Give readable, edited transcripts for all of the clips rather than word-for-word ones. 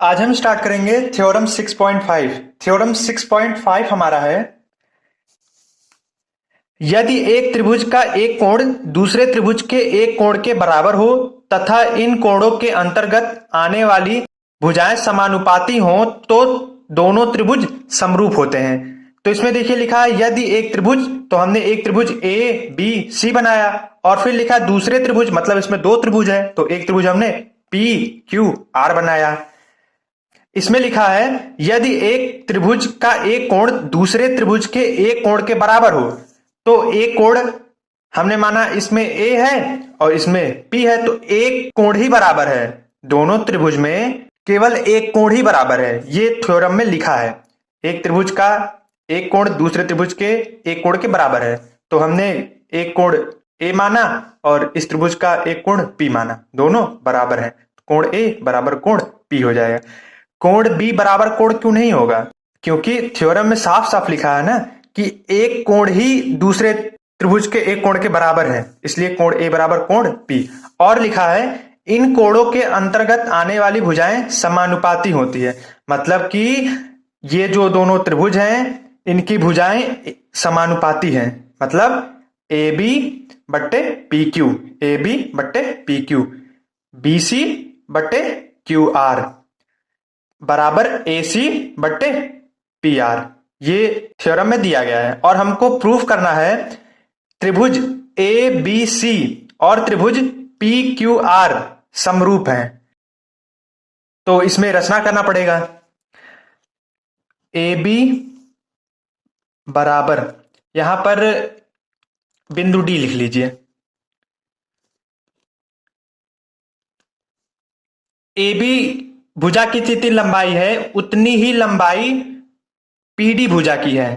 आज हम स्टार्ट करेंगे थ्योरम 6.5। थ्योरम 6.5 हमारा है, यदि एक त्रिभुज का एक कोण दूसरे त्रिभुज के एक कोण के बराबर हो तथा इन कोणों के अंतर्गत आने वाली भुजाएं समानुपाती हों तो दोनों त्रिभुज समरूप होते हैं। तो इसमें देखिए लिखा है यदि एक त्रिभुज, तो हमने एक त्रिभुज ए बी सी बनाया और फिर लिखा दूसरे त्रिभुज, मतलब इसमें दो त्रिभुज है तो एक त्रिभुज हमने पी क्यू आर बनाया। इसमें लिखा है यदि एक त्रिभुज का एक कोण दूसरे त्रिभुज के एक कोण के बराबर हो, तो एक कोण हमने माना इसमें ए है और इसमें पी है, तो एक कोण ही बराबर है। दोनों त्रिभुज में केवल एक कोण ही बराबर है, ये थ्योरम में लिखा है। एक त्रिभुज का एक कोण दूसरे त्रिभुज के एक कोण के बराबर है, तो हमने एक कोण ए माना और इस त्रिभुज का एक कोण पी माना, दोनों बराबर है। कोण ए बराबर कोण पी हो जाएगा। कोण बी बराबर कोण क्यों नहीं होगा? क्योंकि थ्योरम में साफ साफ लिखा है ना कि एक कोण ही दूसरे त्रिभुज के एक कोण के बराबर है, इसलिए कोण ए बराबर कोण पी। और लिखा है इन कोणों के अंतर्गत आने वाली भुजाएं समानुपाती होती है, मतलब कि ये जो दोनों त्रिभुज हैं इनकी भुजाएं समानुपाती हैं, मतलब ए बी बट्टे पी क्यू, ए बी बट्टे पी क्यू, बी सी बट्टे क्यू आर बराबर ए सी बट्टे पी आर। ये थ्योरम में दिया गया है और हमको प्रूफ करना है त्रिभुज ए बी सी और त्रिभुज पी क्यू आर समरूप हैं। तो इसमें रचना करना पड़ेगा। ए बी बराबर, यहां पर बिंदु डी लिख लीजिए। ए बी भुजा की जितनी लंबाई है उतनी ही लंबाई पीडी भुजा की है।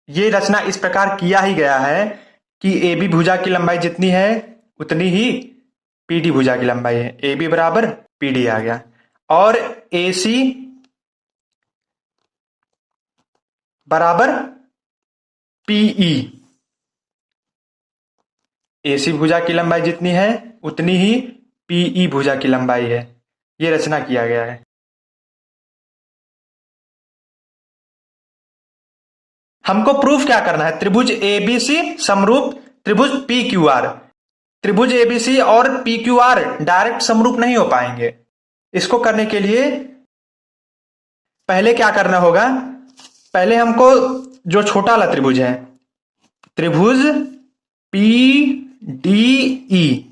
ये रचना इस प्रकार किया ही गया है कि ए बी भुजा की लंबाई जितनी है उतनी ही पीडी भुजा की लंबाई है। ए बी बराबर पीडी आ गया और ए सी बराबर पीई। ए सी भुजा की लंबाई जितनी है उतनी ही पीई भुजा की लंबाई है। ये रचना किया गया है। हमको प्रूफ क्या करना है? त्रिभुज एबीसी समरूप त्रिभुज पी क्यू आर। त्रिभुज एबीसी और पी क्यू आर डायरेक्ट समरूप नहीं हो पाएंगे। इसको करने के लिए पहले क्या करना होगा? पहले हमको जो छोटा वाला त्रिभुज है, त्रिभुज पी डी ई,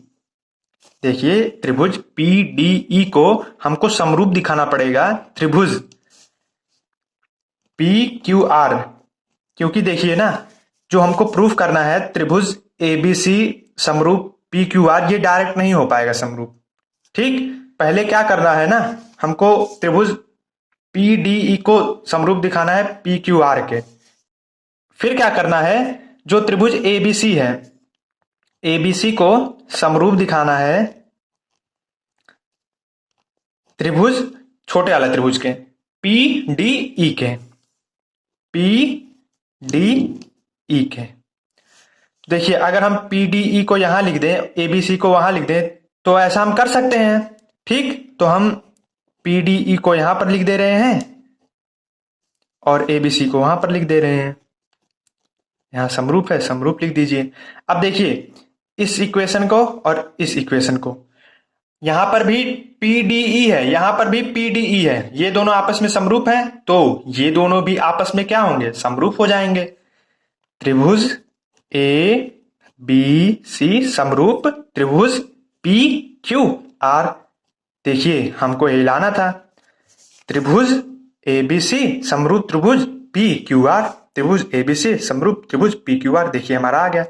देखिए त्रिभुज पी डी ई को हमको समरूप दिखाना पड़ेगा त्रिभुज पी क्यू आर, क्योंकि देखिए ना जो हमको प्रूफ करना है त्रिभुज एबीसी समरूप पी क्यू आर, ये डायरेक्ट नहीं हो पाएगा समरूप। ठीक, पहले क्या करना है ना, हमको त्रिभुज पी डी ई को समरूप दिखाना है पी क्यू आर के। फिर क्या करना है, जो त्रिभुज एबीसी है एबीसी को समरूप दिखाना है त्रिभुज छोटे वाला त्रिभुज के पी डी ई के, पी डी ई के। देखिए अगर हम पी डी ई को यहां लिख दें, एबीसी को वहां लिख दें, तो ऐसा हम कर सकते हैं। ठीक, तो हम पी डी ई को यहां पर लिख दे रहे हैं और एबीसी को वहां पर लिख दे रहे हैं। यहां समरूप है, समरूप लिख दीजिए। अब देखिए इस इक्वेशन को और इस इक्वेशन को, यहां पर भी पीडीई है, यहां पर भी पीडीई है, ये दोनों आपस में समरूप हैं, तो ये दोनों भी आपस में क्या होंगे? समरूप हो जाएंगे। त्रिभुज ए बी सी समरूप त्रिभुज पी क्यू आर। देखिए हमको यही लाना था, त्रिभुज एबीसी समरूप त्रिभुज पी क्यू आर, त्रिभुज एबीसी समरूप त्रिभुज पी क्यू आर। देखिए हमारा आ गया।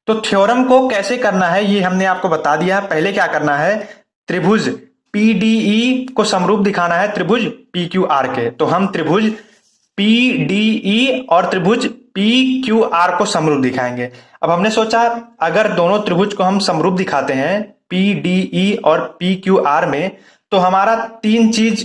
तो थ्योरम को कैसे करना है ये हमने आपको बता दिया। पहले क्या करना है, त्रिभुज पीडीई को समरूप दिखाना है त्रिभुज पी क्यू आर के, तो हम त्रिभुज पीडीई और त्रिभुज पी क्यू आर को समरूप दिखाएंगे। अब हमने सोचा अगर दोनों त्रिभुज को हम समरूप दिखाते हैं पीडीई और पी क्यू आर में, तो हमारा तीन चीज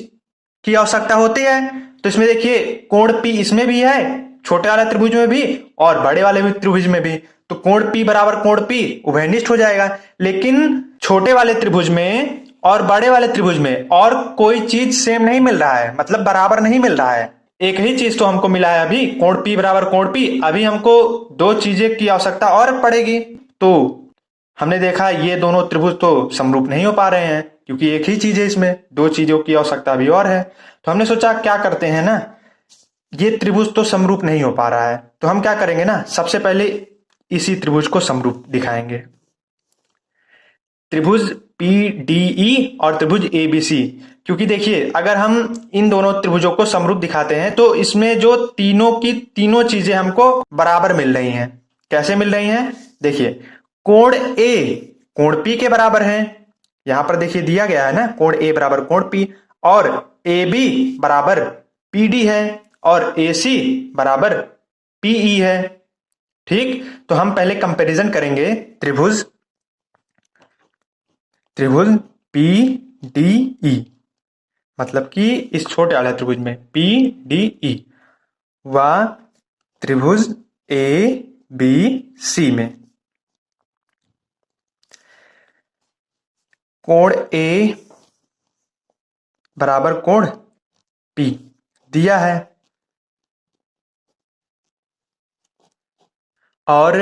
की आवश्यकता होती है। तो इसमें देखिए कोण पी इसमें भी है, छोटे वाले त्रिभुज में भी और बड़े वाले त्रिभुज में भी, तो कोण P बराबर कोण P उभयनिष्ठ हो जाएगा। लेकिन छोटे वाले त्रिभुज में और बड़े वाले त्रिभुज में और कोई चीज सेम नहीं मिल रहा है, मतलब बराबर नहीं मिल रहा है। एक ही चीज तो हमको मिला है अभी, कोण P बराबर कोण P। अभी हमको दो चीजें की आवश्यकता और पड़ेगी। तो हमने देखा ये दोनों त्रिभुज तो समरूप नहीं हो पा रहे हैं, क्योंकि एक ही चीज है, इसमें दो चीजों की आवश्यकता अभी और है। तो हमने सोचा क्या करते हैं ना, ये त्रिभुज तो समरूप नहीं हो पा रहा है, तो हम क्या करेंगे ना, सबसे पहले इसी त्रिभुज को समरूप दिखाएंगे। त्रिभुज PDE और त्रिभुज ABC। क्योंकि देखिए अगर हम इन दोनों त्रिभुजों को समरूप दिखाते हैं तो इसमें जो तीनों की तीनों चीजें हमको बराबर मिल रही हैं। कैसे मिल रही हैं? देखिए कोण A कोण P के बराबर है, यहां पर देखिए दिया गया है ना, कोण A बराबर कोण P, और AB बराबर PD है, और AC बराबर PE है। ठीक, तो हम पहले कंपैरिजन करेंगे त्रिभुज PDE, मतलब कि इस छोटे वाले त्रिभुज में PDE व त्रिभुज ABC में कोण A बराबर कोण P दिया है, और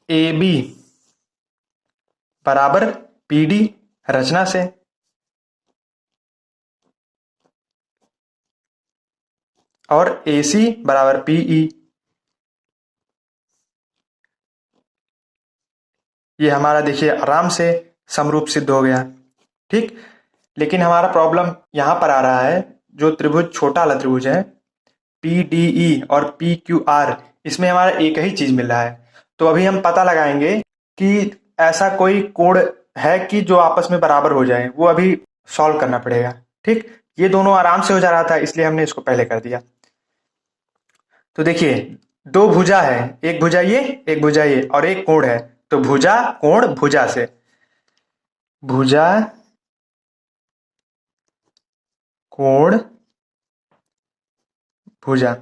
AB बराबर PD रचना से, और AC बराबर PE। ये हमारा देखिए आराम से समरूप सिद्ध हो गया। ठीक, लेकिन हमारा प्रॉब्लम यहां पर आ रहा है, जो त्रिभुज छोटा वाला त्रिभुज है PDE और PQR, इसमें हमारा एक ही चीज मिल रहा है। तो अभी हम पता लगाएंगे कि ऐसा कोई कोण है कि जो आपस में बराबर हो जाए, वो अभी सॉल्व करना पड़ेगा। ठीक, ये दोनों आराम से हो जा रहा था, इसलिए हमने इसको पहले कर दिया। तो देखिए दो भुजा है, एक भुजा ये एक भुजा ये, और एक कोण है, तो भुजा कोण भुजा से, भुजा कोण भुजा,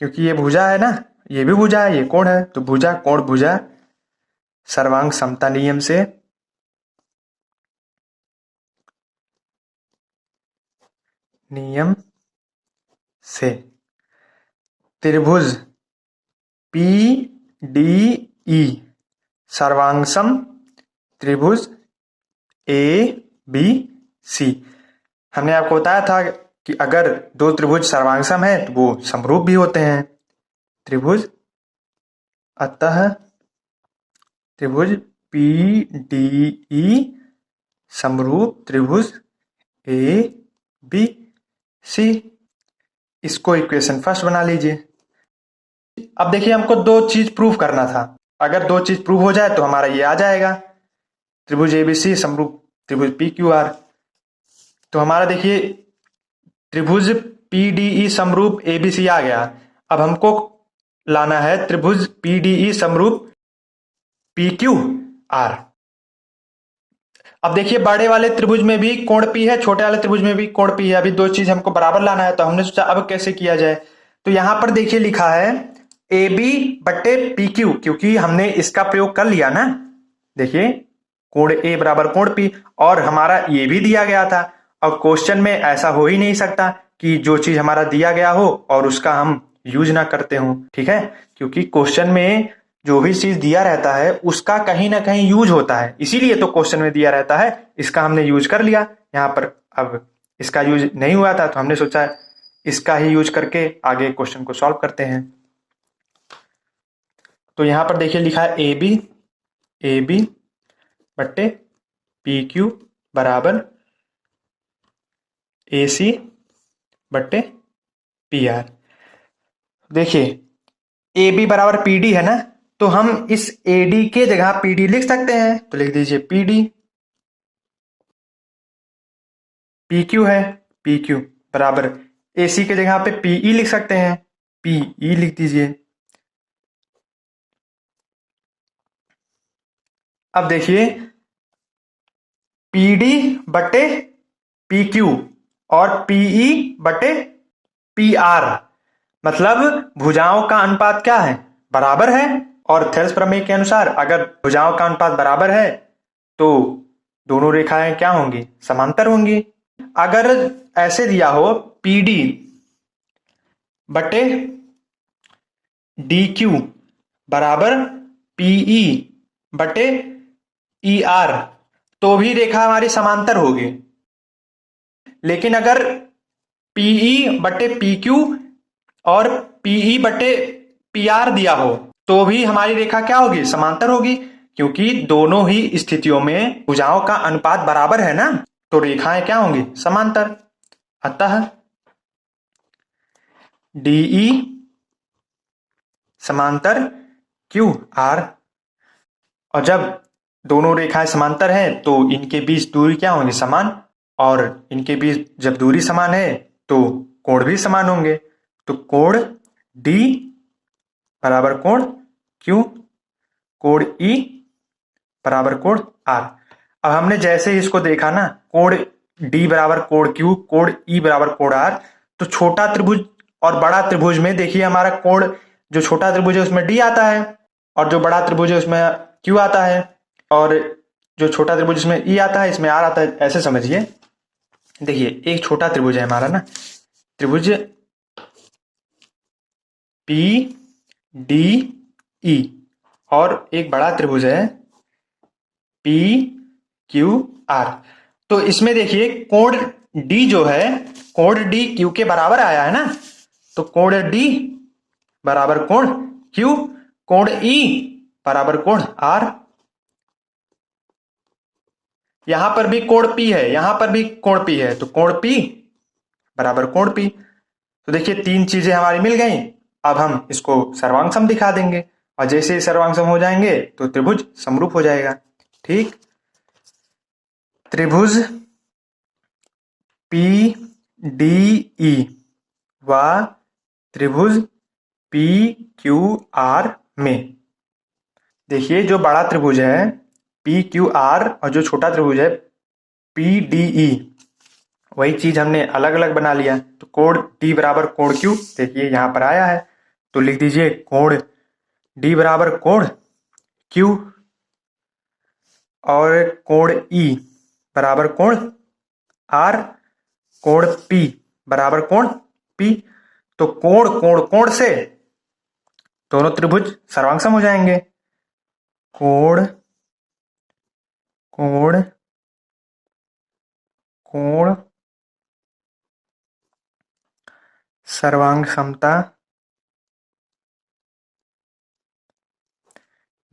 क्योंकि ये भुजा है ना, ये भी भुजा है, ये कोण है, तो भुजा कोण भुजा सर्वांग समता नियम से त्रिभुज PDE सर्वांगसम त्रिभुज ABC। हमने आपको बताया था कि अगर दो त्रिभुज सर्वांगसम है तो वो समरूप भी होते हैं त्रिभुज। अतः त्रिभुज PDE समरूप त्रिभुज ABC। इसको इक्वेशन फर्स्ट बना लीजिए। अब देखिए हमको दो चीज प्रूव करना था, अगर दो चीज प्रूव हो जाए तो हमारा ये आ जाएगा, त्रिभुज ABC समरूप त्रिभुज PQR। तो हमारा देखिए त्रिभुज PDE समरूप ABC आ गया। अब हमको लाना है त्रिभुज PDE समरूप PQR। अब देखिए बड़े वाले त्रिभुज में भी कोण P है, छोटे वाले त्रिभुज में भी कोण P है। अभी दो चीज हमको बराबर लाना है, तो हमने सोचा अब कैसे किया जाए। तो यहां पर देखिए लिखा है AB बट्टे PQ, क्योंकि हमने इसका प्रयोग कर लिया ना। देखिए कोण A बराबर कोण P, और हमारा ये भी दिया गया था। और क्वेश्चन में ऐसा हो ही नहीं सकता कि जो चीज हमारा दिया गया हो और उसका हम यूज ना करते हो। ठीक है, क्योंकि क्वेश्चन में जो भी चीज दिया रहता है उसका कहीं ना कहीं यूज होता है, इसीलिए तो क्वेश्चन में दिया रहता है। इसका हमने यूज कर लिया यहाँ पर। अब इसका यूज नहीं हुआ था तो हमने सोचा इसका ही यूज करके आगे क्वेश्चन को सॉल्व करते हैं। तो यहाँ पर देखिए लिखा है AB बट्टे PQ बराबर AC बट्टे PR। देखिए AB बराबर PD है ना, तो हम इस AD के जगह PD लिख सकते हैं, तो लिख दीजिए PD। PQ है, PQ बराबर AC के जगह पे PE लिख सकते हैं, PE लिख दीजिए। अब देखिए PD बटे PQ और PE बटे PR, मतलब भुजाओं का अनुपात क्या है, बराबर है। और थेल्स प्रमेय के अनुसार अगर भुजाओं का अनुपात बराबर है तो दोनों रेखाएं क्या होंगी? समांतर होंगी। अगर ऐसे दिया हो PD बटे DQ बराबर PE बटे ER, तो भी रेखा हमारी समांतर होगी। लेकिन अगर PE बटे PQ और PE बटे PR दिया हो तो भी हमारी रेखा क्या होगी? समांतर होगी, क्योंकि दोनों ही स्थितियों में भुजाओं का अनुपात बराबर है ना, तो रेखाएं क्या होंगी? समांतर। अतः DE समांतर QR, और जब दोनों रेखाएं समांतर हैं तो इनके बीच दूरी क्या होगी? समान। और इनके बीच जब दूरी समान है तो कोण भी समान होंगे। तो कोण D बराबर कोण Q, कोण E बराबर कोण R। अब हमने जैसे ही इसको देखा ना, कोण D बराबर कोण Q, कोण E बराबर कोण R, तो छोटा त्रिभुज और बड़ा त्रिभुज में देखिए हमारा कोण, जो छोटा त्रिभुज है उसमें D आता है और जो बड़ा त्रिभुज है उसमें Q आता है, और जो छोटा त्रिभुज इसमें E आता है इसमें R आता है। ऐसे समझिए, देखिए एक छोटा त्रिभुज है हमारा ना, त्रिभुज PDE, और एक बड़ा त्रिभुज है PQR। तो इसमें देखिए कोण D जो है, कोण D Q के बराबर आया है ना, तो कोण D बराबर कोण Q, कोण E बराबर कोण R। यहां पर भी कोण P है, यहां पर भी कोण P है, तो कोण P बराबर कोण P। तो देखिए तीन चीजें हमारी मिल गई। अब हम इसको सर्वांग दिखा देंगे, और जैसे ही सर्वांग हो जाएंगे तो त्रिभुज समरूप हो जाएगा। ठीक, त्रिभुज PDE व त्रिभुज PQR में, देखिए जो बड़ा त्रिभुज है PQR और जो छोटा त्रिभुज है PDE, वही चीज हमने अलग अलग बना लिया। तो कोण D बराबर कोण Q, देखिए यहां पर आया है, तो लिख दीजिए कोण D बराबर कोण Q, और कोण E बराबर कोण R, कोण P बराबर कोण P। तो कोण कोण कोण से दोनों त्रिभुज सर्वांगसम हो जाएंगे। कोण कोण कोण सर्वांग समता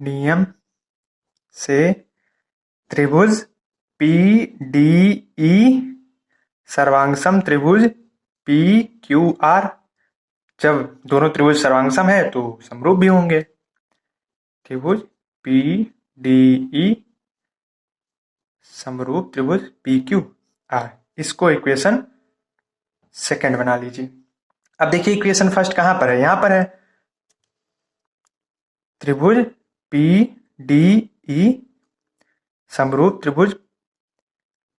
नियम से त्रिभुज PDE सर्वांगसम त्रिभुज PQR, जब दोनों त्रिभुज सर्वांगसम है तो समरूप भी होंगे। त्रिभुज PDE समरूप त्रिभुज PQR, इसको इक्वेशन सेकंड बना लीजिए। अब देखिए इक्वेशन फर्स्ट कहां पर है? यहां पर है, त्रिभुज PDE समरूप त्रिभुज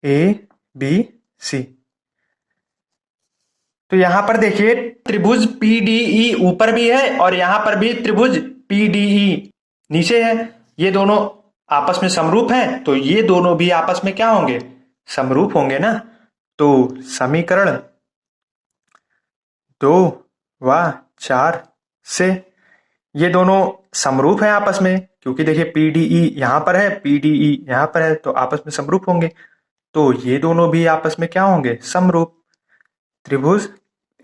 ABC। तो यहां पर देखिए त्रिभुज PDE ऊपर भी है और यहां पर भी त्रिभुज PDE नीचे है। ये दोनों आपस में समरूप हैं, तो ये दोनों भी आपस में क्या होंगे? समरूप होंगे ना। तो समीकरण 2 व 4 से ये दोनों समरूप हैं आपस में, क्योंकि देखिए PDE यहां पर है, PDE यहां पर है, तो आपस में समरूप होंगे। तो ये दोनों भी आपस में क्या होंगे? समरूप। त्रिभुज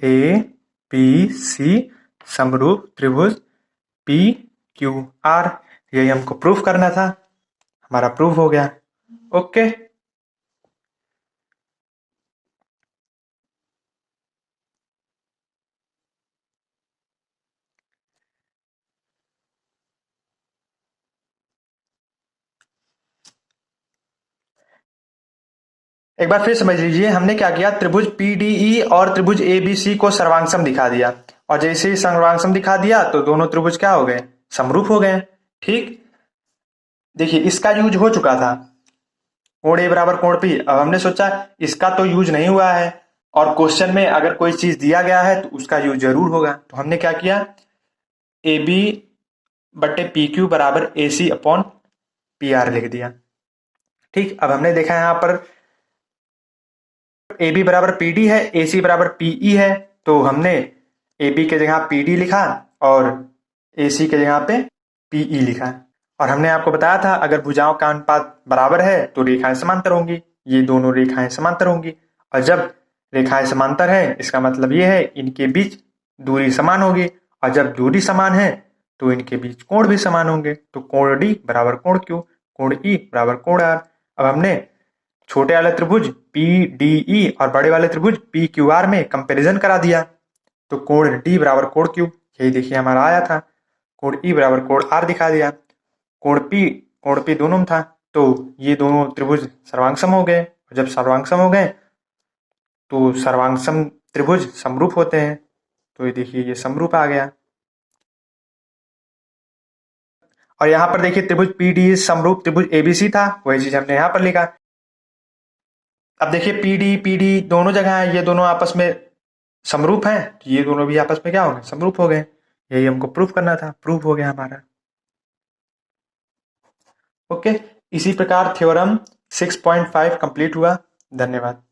ABC समरूप त्रिभुज PQR, यही हमको प्रूफ करना था, हमारा प्रूफ हो गया। ओके, एक बार फिर समझ लीजिए, हमने क्या किया, त्रिभुज PDE और त्रिभुज ABC को सर्वांगसम दिखा दिया, और जैसे ही सर्वांगसम दिखा दिया तो दोनों त्रिभुज क्या हो गए? समरूप हो गए। ठीक, देखिए इसका यूज हो चुका था, कोण A बराबर कोण P। अब हमने सोचा इसका तो यूज नहीं हुआ है, और क्वेश्चन में अगर कोई चीज दिया गया है तो उसका यूज जरूर होगा। तो हमने क्या किया, AB बटे PQ बराबर AC अपॉन PR लिख दिया। ठीक, अब हमने देखा यहाँ पर ए बी बराबर पी डी है, ए सी बराबर पीई है, तो हमने ए बी के जगह पी डी लिखा और ए सी के जगह पे पीई लिखा। और हमने आपको बताया था अगर भुजाओं का अनुपात बराबर है तो रेखाएं समांतर होंगी, ये दोनों रेखाएं समांतर होंगी। और जब रेखाएं समांतर है इसका मतलब ये है इनके बीच दूरी समान होगी, और जब दूरी समान है तो इनके बीच कोण भी समान होंगे। तो कोण डी बराबर कोण क्यू, कोण ई बराबर कोण आर। अब हमने छोटे वाले त्रिभुज पी डी ई और बड़े वाले त्रिभुज पी क्यू आर में कंपैरिजन करा दिया, तो कोण डी बराबर कोण क्यू, यही देखिए हमारा आया था। कोण ई बराबर कोण आर दिखा दिया। कोण पी दोनों में था, तो ये दोनों त्रिभुज सर्वांगसम हो गए। जब सर्वांगसम हो गए तो सर्वांगसम त्रिभुज समरूप होते हैं, तो ये देखिए ये समरूप आ गया। और यहाँ पर देखिए त्रिभुज पी डी समरूप त्रिभुज एबीसी था, वही चीज हमने यहाँ पर लिखा। अब देखिए पी डी दोनों जगह है, ये दोनों आपस में समरूप हैं, तो ये दोनों भी आपस में क्या हो गए, समरूप हो गए। यही हमको प्रूफ करना था, प्रूफ हो गया हमारा। ओके, इसी प्रकार थ्योरम 6.5 कंप्लीट हुआ। धन्यवाद।